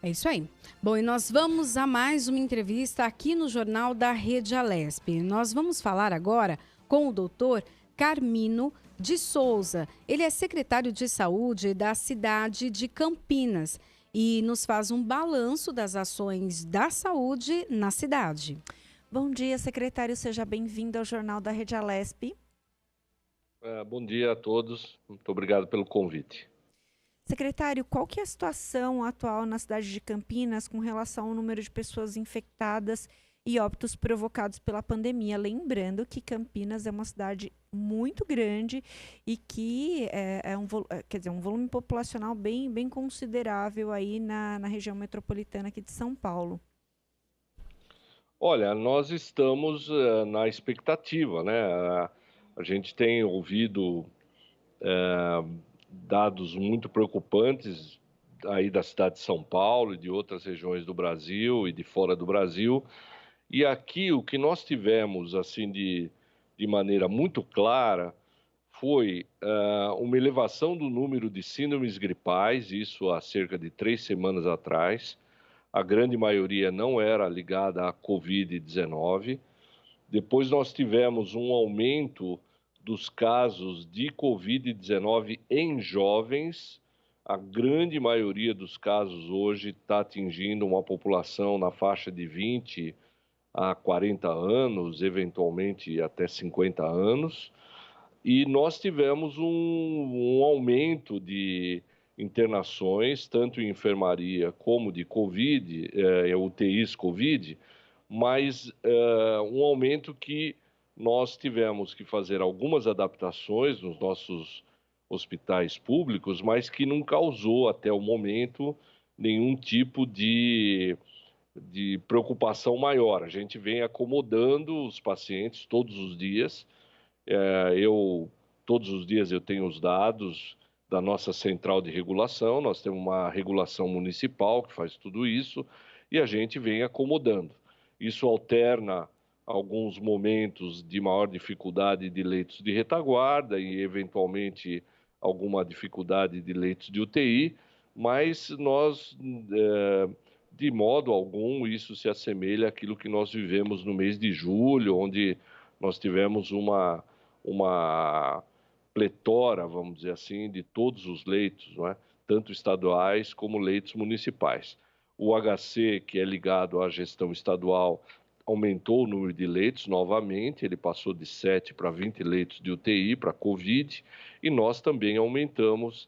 É isso aí. Bom, e nós vamos a mais uma entrevista aqui no Jornal da Rede Alesp. Nós vamos falar agora com o doutor Carmino de Souza. Ele é secretário de saúde da cidade de Campinas e nos faz um balanço das ações da saúde na cidade. Bom dia, secretário. Seja bem-vindo ao Jornal da Rede Alesp. Bom dia a todos. Muito obrigado pelo convite. Secretário, qual que é a situação atual na cidade de Campinas com relação ao número de pessoas infectadas e óbitos provocados pela pandemia? Lembrando que Campinas é uma cidade muito grande e que um volume populacional bem considerável aí na região metropolitana aqui de São Paulo. Olha, nós estamos na expectativa, né? A gente tem ouvido dados muito preocupantes aí da cidade de São Paulo e de outras regiões do Brasil e de fora do Brasil. E aqui o que nós tivemos, assim, de maneira muito clara, foi uma elevação do número de síndromes gripais, isso há cerca de 3 semanas atrás. A grande maioria não era ligada à Covid-19. Depois nós tivemos um aumento dos casos de Covid-19 em jovens. A grande maioria dos casos hoje está atingindo uma população na faixa de 20 a 40 anos, eventualmente até 50 anos. E nós tivemos um aumento de internações, tanto em enfermaria como de Covid, UTIs Covid, mas um aumento que nós tivemos que fazer algumas adaptações nos nossos hospitais públicos, mas que não causou até o momento nenhum tipo de preocupação maior. A gente vem acomodando os pacientes todos os dias. Todos os dias eu tenho os dados da nossa central de regulação, nós temos uma regulação municipal que faz tudo isso e a gente vem acomodando. Isso alterna alguns momentos de maior dificuldade de leitos de retaguarda e, eventualmente, alguma dificuldade de leitos de UTI, mas nós, de modo algum, isso se assemelha àquilo que nós vivemos no mês de julho, onde nós tivemos uma pletora, vamos dizer assim, de todos os leitos, não é? Tanto estaduais como leitos municipais. O HC, que é ligado à gestão estadual, aumentou o número de leitos novamente, ele passou de 7 para 20 leitos de UTI para Covid, e nós também aumentamos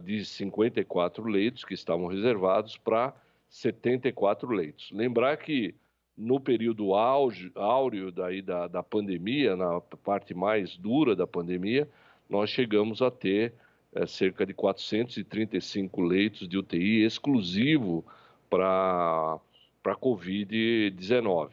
de 54 leitos que estavam reservados para 74 leitos. Lembrar que no período áureo da pandemia, na parte mais dura da pandemia, nós chegamos a ter cerca de 435 leitos de UTI exclusivo para Covid-19.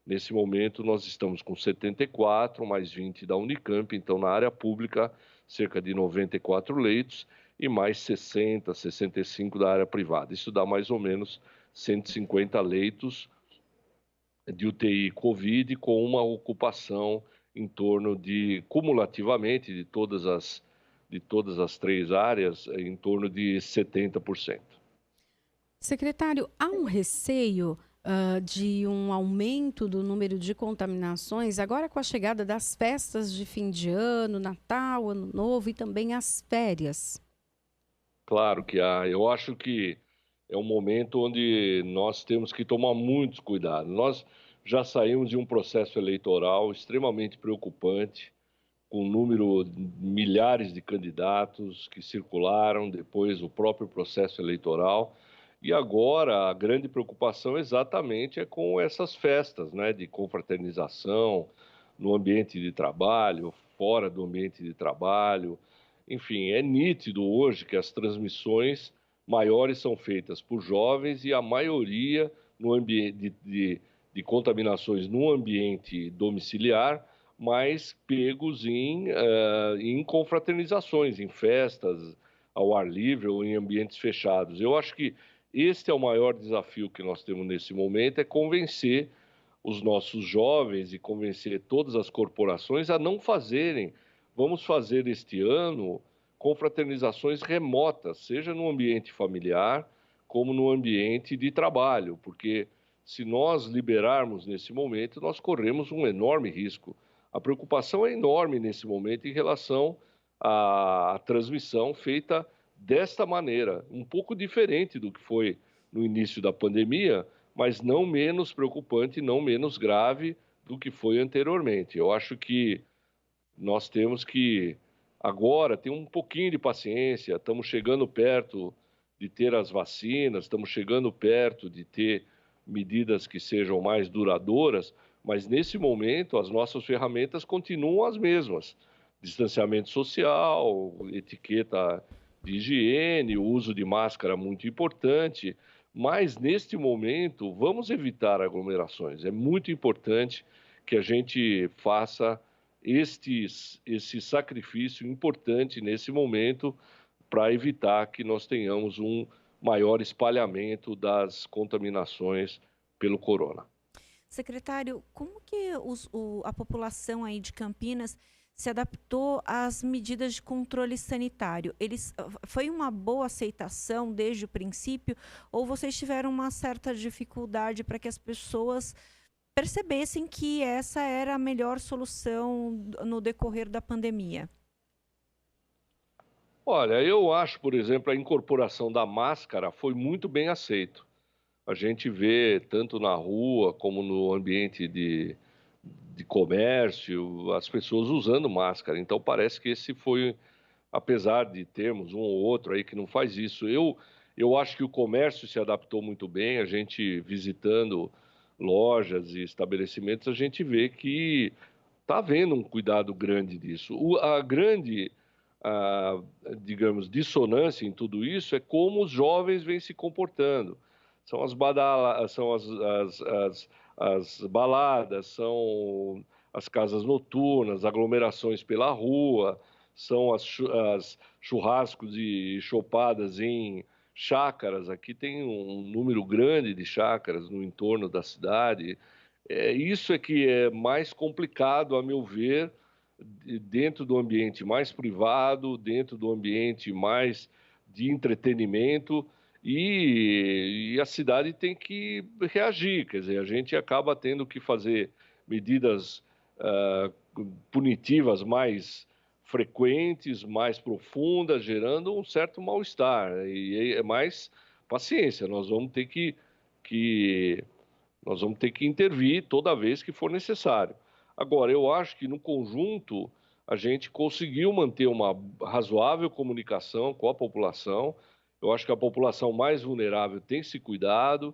Nesse momento, nós estamos com 74, mais 20 da Unicamp, então na área pública, cerca de 94 leitos e mais 60, 65 da área privada. Isso dá mais ou menos 150 leitos de UTI Covid com uma ocupação em torno de, cumulativamente, de todas as 3 áreas, em torno de 70%. Secretário, há um receio de um aumento do número de contaminações agora com a chegada das festas de fim de ano, Natal, Ano Novo e também as férias? Claro que há. Eu acho que é um momento onde nós temos que tomar muitos cuidados. Nós já saímos de um processo eleitoral extremamente preocupante, com um número de milhares de candidatos que circularam, depois o próprio processo eleitoral. E agora a grande preocupação exatamente é com essas festas, né, de confraternização no ambiente de trabalho, fora do ambiente de trabalho. Enfim, é nítido hoje que as transmissões maiores são feitas por jovens e a maioria no ambiente de contaminações no ambiente domiciliar, mas pegos em confraternizações, em festas ao ar livre ou em ambientes fechados. Eu acho que este é o maior desafio que nós temos nesse momento, é convencer os nossos jovens e convencer todas as corporações a não fazerem. Vamos fazer este ano confraternizações remotas, seja no ambiente familiar, como no ambiente de trabalho, porque se nós liberarmos nesse momento, nós corremos um enorme risco. A preocupação é enorme nesse momento em relação à transmissão feita desta maneira, um pouco diferente do que foi no início da pandemia, mas não menos preocupante, não menos grave do que foi anteriormente. Eu acho que nós temos que agora ter um pouquinho de paciência, estamos chegando perto de ter as vacinas, estamos chegando perto de ter medidas que sejam mais duradouras, mas nesse momento as nossas ferramentas continuam as mesmas. Distanciamento social, etiqueta de higiene, o uso de máscara muito importante, mas neste momento vamos evitar aglomerações. É muito importante que a gente faça esse sacrifício importante nesse momento para evitar que nós tenhamos um maior espalhamento das contaminações pelo corona. Secretário, como que a população aí de Campinas se adaptou às medidas de controle sanitário? Foi uma boa aceitação desde o princípio ou vocês tiveram uma certa dificuldade para que as pessoas percebessem que essa era a melhor solução no decorrer da pandemia? Olha, eu acho, por exemplo, a incorporação da máscara foi muito bem aceito. A gente vê tanto na rua como no ambiente de comércio, as pessoas usando máscara. Então parece que esse foi, apesar de termos um ou outro aí que não faz isso, eu acho que o comércio se adaptou muito bem. A gente visitando lojas e estabelecimentos, a gente vê que está havendo um cuidado grande disso. A grande, a, digamos, dissonância em tudo isso é como os jovens vêm se comportando. São as baladas, são as casas noturnas, aglomerações pela rua, são as churrascos e chopadas em chácaras. Aqui tem um número grande de chácaras no entorno da cidade. Isso é que é mais complicado, a meu ver, dentro do ambiente mais privado, dentro do ambiente mais de entretenimento, e a cidade tem que reagir. Quer dizer, a gente acaba tendo que fazer medidas punitivas mais frequentes, mais profundas, gerando um certo mal-estar. E é mais paciência, nós vamos ter que intervir toda vez que for necessário. Agora, eu acho que no conjunto a gente conseguiu manter uma razoável comunicação com a população. Eu acho que a população mais vulnerável tem se cuidado,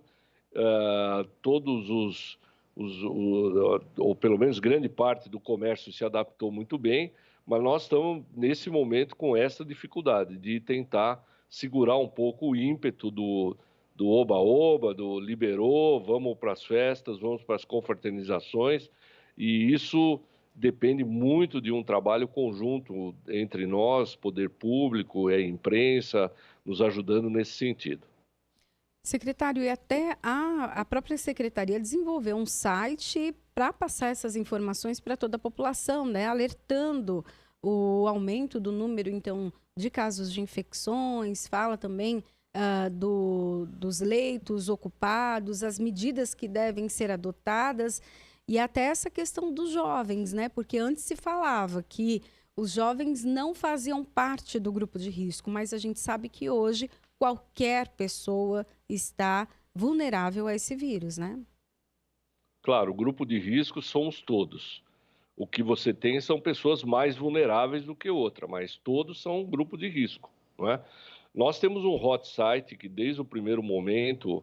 ou pelo menos grande parte do comércio se adaptou muito bem, mas nós estamos nesse momento com essa dificuldade de tentar segurar um pouco o ímpeto do oba-oba, do liberou, vamos para as festas, vamos para as confraternizações, e isso depende muito de um trabalho conjunto entre nós, poder público, imprensa, nos ajudando nesse sentido. Secretário, e até a própria secretaria desenvolveu um site para passar essas informações para toda a população, né? Alertando o aumento do número, então, de casos de infecções, fala também dos leitos ocupados, as medidas que devem ser adotadas e até essa questão dos jovens, né? Porque antes se falava que os jovens não faziam parte do grupo de risco, mas a gente sabe que hoje qualquer pessoa está vulnerável a esse vírus, né? Claro, o grupo de risco somos todos. O que você tem são pessoas mais vulneráveis do que outra, mas todos são um grupo de risco, não é? Nós temos um hot site que desde o primeiro momento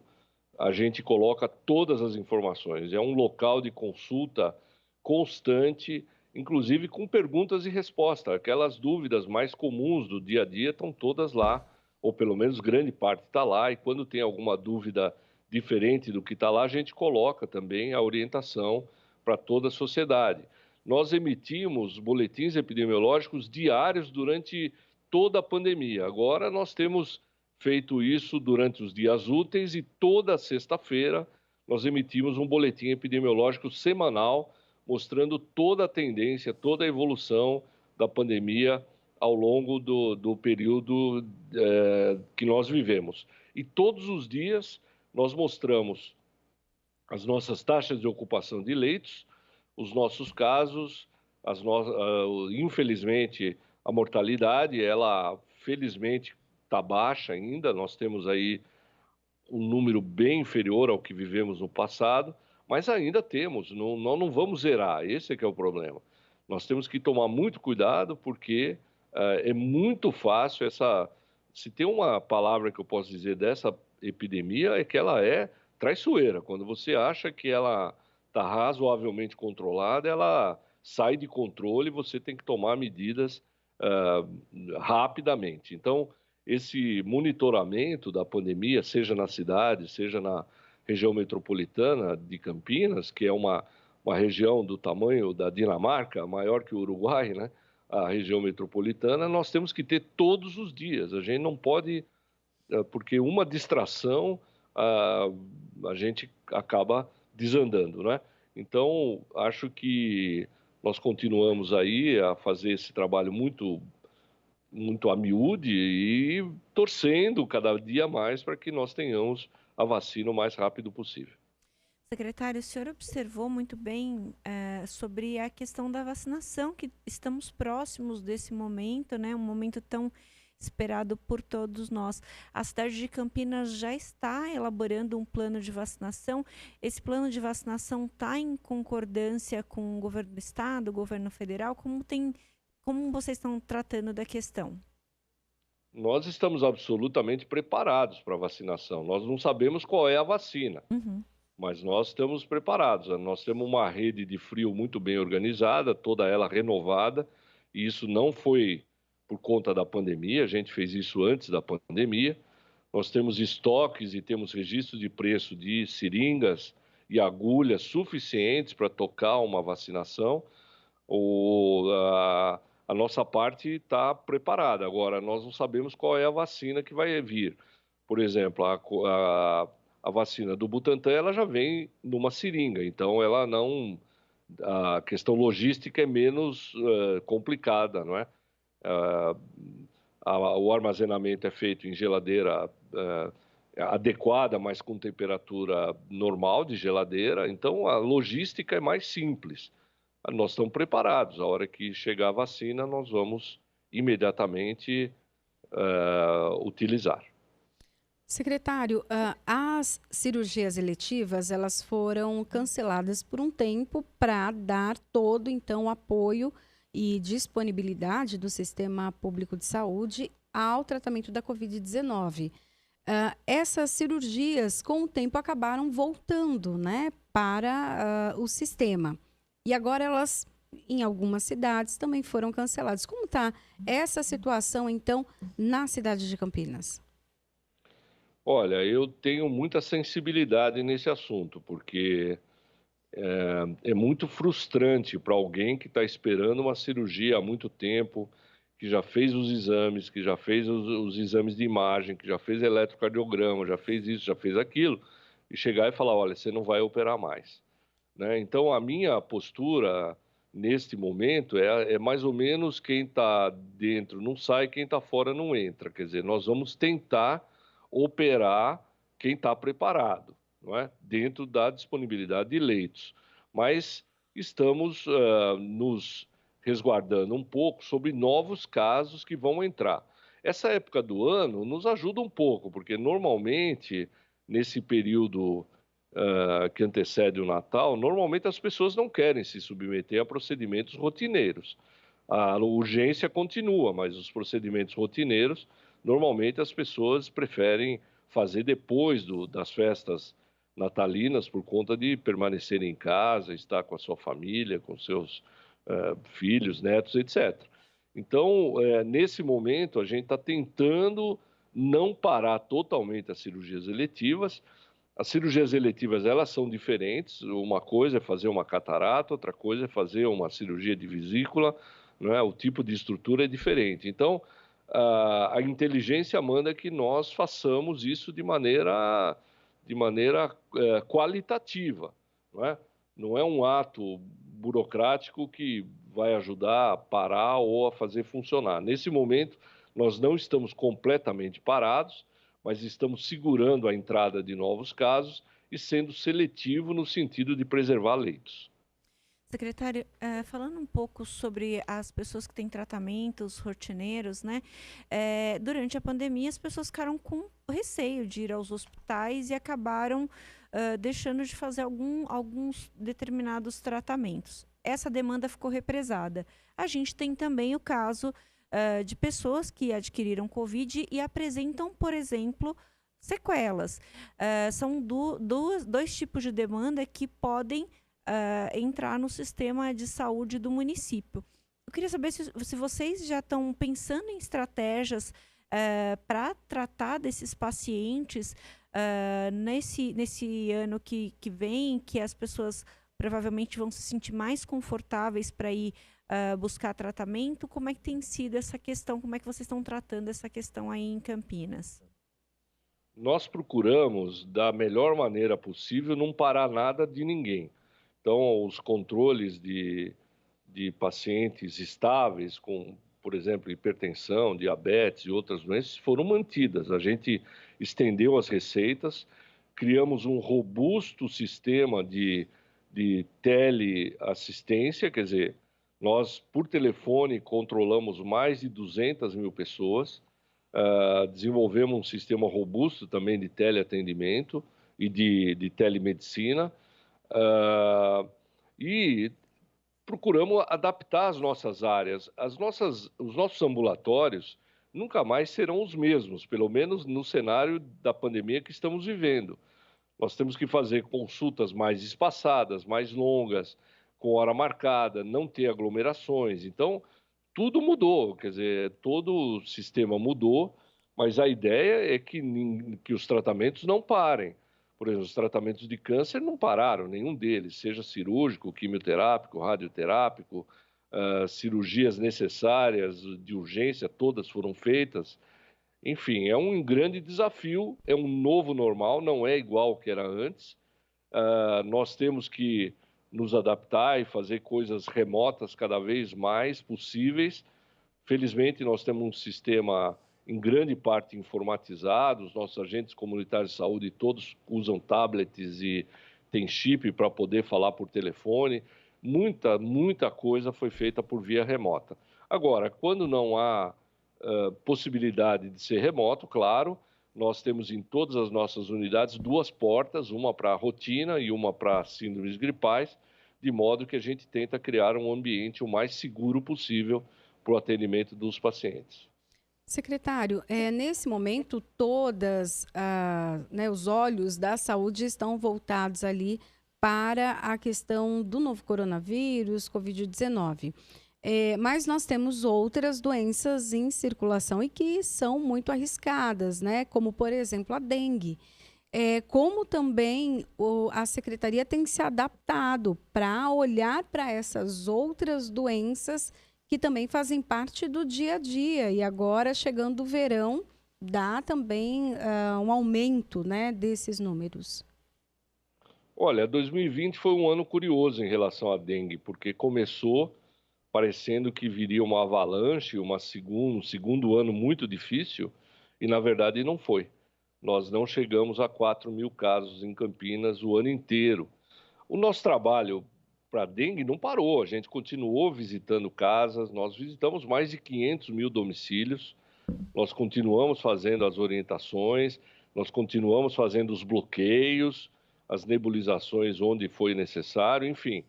a gente coloca todas as informações. É um local de consulta constante, inclusive com perguntas e respostas. Aquelas dúvidas mais comuns do dia a dia estão todas lá, ou pelo menos grande parte está lá, e quando tem alguma dúvida diferente do que está lá, a gente coloca também a orientação para toda a sociedade. Nós emitimos boletins epidemiológicos diários durante toda a pandemia. Agora nós temos feito isso durante os dias úteis e toda sexta-feira nós emitimos um boletim epidemiológico semanal mostrando toda a tendência, toda a evolução da pandemia ao longo do período que nós vivemos. e todos os dias nós mostramos as nossas taxas de ocupação de leitos, os nossos casos, infelizmente, a mortalidade, ela felizmente está baixa ainda, nós temos aí um número bem inferior ao que vivemos no passado, mas ainda temos, nós não vamos zerar, esse é que é o problema. Nós temos que tomar muito cuidado porque é muito fácil se tem uma palavra que eu posso dizer dessa epidemia, é que ela é traiçoeira. Quando você acha que ela está razoavelmente controlada, ela sai de controle e você tem que tomar medidas rapidamente. Então, esse monitoramento da pandemia, seja na cidade, seja na região metropolitana de Campinas, que é uma região do tamanho da Dinamarca, maior que o Uruguai, né? A região metropolitana, nós temos que ter todos os dias. A gente não pode, porque uma distração, a gente acaba desandando, né? Então, acho que nós continuamos aí a fazer esse trabalho muito a miúde e torcendo cada dia mais para que nós tenhamos a vacina o mais rápido possível. Secretário, o senhor observou muito bem sobre a questão da vacinação, que estamos próximos desse momento, né? Um momento tão esperado por todos nós. A cidade de Campinas já está elaborando um plano de vacinação. Esse plano de vacinação está em concordância com o governo do estado, o governo federal? Como vocês estão tratando da questão? Nós estamos absolutamente preparados para a vacinação. Nós não sabemos qual é a vacina, mas nós estamos preparados. Nós temos uma rede de frio muito bem organizada, toda ela renovada, e isso não foi por conta da pandemia, a gente fez isso antes da pandemia. Nós temos estoques e temos registro de preço de seringas e agulhas suficientes para tocar uma vacinação. A nossa parte está preparada. Agora, nós não sabemos qual é a vacina que vai vir. Por exemplo, a vacina do Butantan, ela já vem numa seringa, então ela não... A questão logística é menos complicada, não é? O armazenamento é feito em geladeira adequada, mas com temperatura normal de geladeira, então a logística é mais simples. Nós estamos preparados. A hora que chegar a vacina, nós vamos imediatamente utilizar. Secretário, as cirurgias eletivas, elas foram canceladas por um tempo para dar todo, então, apoio e disponibilidade do Sistema Público de Saúde ao tratamento da Covid-19. Essas cirurgias, com o tempo, acabaram voltando, né, para o sistema. E agora elas, em algumas cidades, também foram canceladas. Como está essa situação, então, na cidade de Campinas? Olha, eu tenho muita sensibilidade nesse assunto, porque é muito frustrante para alguém que está esperando uma cirurgia há muito tempo, que já fez os exames, que já fez os exames de imagem, que já fez eletrocardiograma, já fez isso, já fez aquilo, e chegar e falar, olha, você não vai operar mais. Né? Então, a minha postura neste momento é mais ou menos quem está dentro não sai, quem está fora não entra. Quer dizer, nós vamos tentar operar quem está preparado, não é? Dentro da disponibilidade de leitos. Mas estamos nos resguardando um pouco sobre novos casos que vão entrar. Essa época do ano nos ajuda um pouco, porque normalmente, nesse período que antecede o Natal, normalmente as pessoas não querem se submeter a procedimentos rotineiros. A urgência continua, mas os procedimentos rotineiros, normalmente as pessoas preferem fazer depois das festas natalinas por conta de permanecer em casa, estar com a sua família, com seus filhos, netos, etc. Então, nesse momento, a gente está tentando não parar totalmente as cirurgias eletivas. As cirurgias eletivas, elas são diferentes. Uma coisa é fazer uma catarata, outra coisa é fazer uma cirurgia de vesícula, não é? O tipo de estrutura é diferente. Então, a inteligência manda que nós façamos isso de maneira qualitativa, não é? Não é um ato burocrático que vai ajudar a parar ou a fazer funcionar. Nesse momento, nós não estamos completamente parados, mas estamos segurando a entrada de novos casos e sendo seletivo no sentido de preservar leitos. Secretário, falando um pouco sobre as pessoas que têm tratamentos rotineiros, né? Durante a pandemia, as pessoas ficaram com receio de ir aos hospitais e acabaram deixando de fazer alguns determinados tratamentos. Essa demanda ficou represada. A gente tem também o caso de pessoas que adquiriram Covid e apresentam, por exemplo, sequelas. São dois tipos de demanda que podem entrar no sistema de saúde do município. Eu queria saber se vocês já estão pensando em estratégias para tratar desses pacientes nesse ano que vem, que as pessoas provavelmente vão se sentir mais confortáveis para ir buscar tratamento. Como é que tem sido essa questão? Como é que vocês estão tratando essa questão aí em Campinas? Nós procuramos, da melhor maneira possível, não parar nada de ninguém. Então, os controles de pacientes estáveis com, por exemplo, hipertensão, diabetes e outras doenças foram mantidas. A gente estendeu as receitas, criamos um robusto sistema de teleassistência, quer dizer, nós, por telefone, controlamos mais de 200 mil pessoas, desenvolvemos um sistema robusto também de teleatendimento e de telemedicina, e procuramos adaptar as nossas áreas. Os nossos ambulatórios nunca mais serão os mesmos, pelo menos no cenário da pandemia que estamos vivendo. Nós temos que fazer consultas mais espaçadas, mais longas, com hora marcada, não ter aglomerações. Então, tudo mudou, quer dizer, todo o sistema mudou, mas a ideia é que os tratamentos não parem. Por exemplo, os tratamentos de câncer não pararam, nenhum deles, seja cirúrgico, quimioterápico, radioterápico, cirurgias necessárias de urgência, todas foram feitas. Enfim, é um grande desafio, é um novo normal, não é igual ao que era antes. Nós temos que nos adaptar e fazer coisas remotas cada vez mais possíveis. Felizmente, nós temos um sistema em grande parte informatizado, os nossos agentes comunitários de saúde todos usam tablets e tem chip para poder falar por telefone. Muita coisa foi feita por via remota. Agora, quando não há possibilidade de ser remoto, claro, nós temos em todas as nossas unidades 2 portas, uma para a rotina e uma para síndromes gripais, de modo que a gente tenta criar um ambiente o mais seguro possível para o atendimento dos pacientes. Secretário, nesse momento todas os olhos da saúde estão voltados ali para a questão do novo coronavírus, Covid-19. Mas nós temos outras doenças em circulação e que são muito arriscadas, né? Como, por exemplo, a dengue. Como também a Secretaria tem se adaptado para olhar para essas outras doenças que também fazem parte do dia a dia. E agora, chegando o verão, dá também um aumento, né, desses números. Olha, 2020 foi um ano curioso em relação à dengue, porque começou parecendo que viria uma avalanche, um segundo ano muito difícil, e na verdade não foi. Nós não chegamos a 4.000 casos em Campinas o ano inteiro. O nosso trabalho para dengue não parou, a gente continuou visitando casas, nós visitamos mais de 500 mil domicílios, nós continuamos fazendo as orientações, nós continuamos fazendo os bloqueios, as nebulizações onde foi necessário, enfim.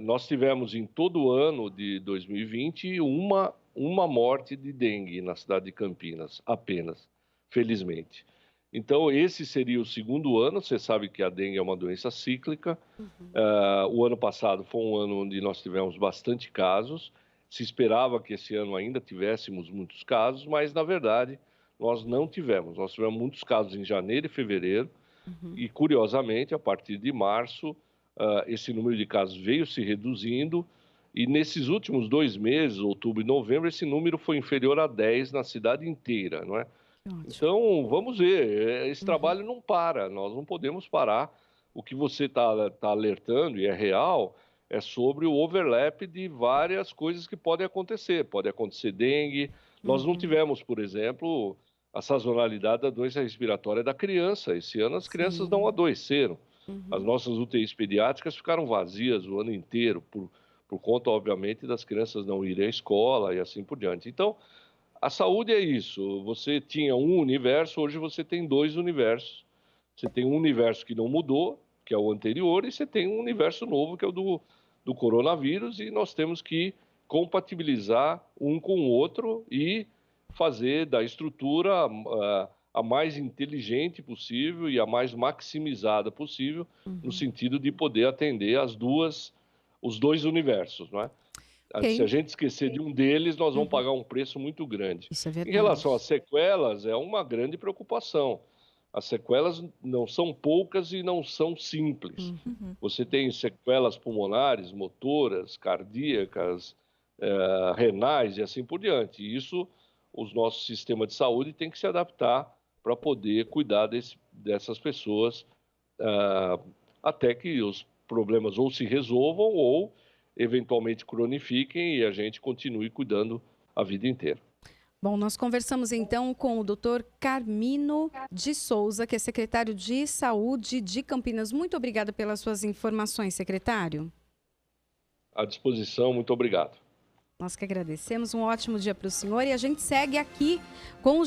Nós tivemos em todo o ano de 2020 uma morte de dengue na cidade de Campinas, apenas, felizmente. Então, esse seria o segundo ano. Você sabe que a dengue é uma doença cíclica. O ano passado foi um ano onde nós tivemos bastante casos. Se esperava que esse ano ainda tivéssemos muitos casos, mas, na verdade, nós não tivemos. Nós tivemos muitos casos em janeiro e fevereiro. E, curiosamente, a partir de março, esse número de casos veio se reduzindo. E, nesses últimos 2 meses, outubro e novembro, esse número foi inferior a 10 na cidade inteira, não é? Então, vamos ver, esse trabalho não para, nós não podemos parar. O que você está alertando, e é real, é sobre o overlap de várias coisas que podem acontecer. Pode acontecer dengue. Nós não tivemos, por exemplo, a sazonalidade da doença respiratória da criança. Esse ano as crianças não adoeceram. As nossas UTIs pediátricas ficaram vazias o ano inteiro, por conta, obviamente, das crianças não irem à escola e assim por diante. Então, a saúde é isso. Você tinha um universo, hoje você tem dois universos. Você tem um universo que não mudou, que é o anterior, e você tem um universo novo, que é o do coronavírus, e nós temos que compatibilizar um com o outro e fazer da estrutura a mais inteligente possível e a mais maximizada possível, no sentido de poder atender os dois universos, não é? Ok. Se a gente esquecer de um deles, nós vamos pagar um preço muito grande. Isso é Em verdade. relação às sequelas, é uma grande preocupação. As sequelas não são poucas e não são simples. Você tem sequelas pulmonares, motoras, cardíacas, renais e assim por diante. E isso, os nossos sistemas de saúde têm que se adaptar para poder cuidar dessas pessoas até que os problemas ou se resolvam ou eventualmente cronifiquem e a gente continue cuidando a vida inteira. Bom, nós conversamos então com o Dr. Carmino de Souza, que é secretário de Saúde de Campinas. Muito obrigada pelas suas informações, secretário. À disposição, muito obrigado. Nós que agradecemos. Um ótimo dia para o senhor e a gente segue aqui com o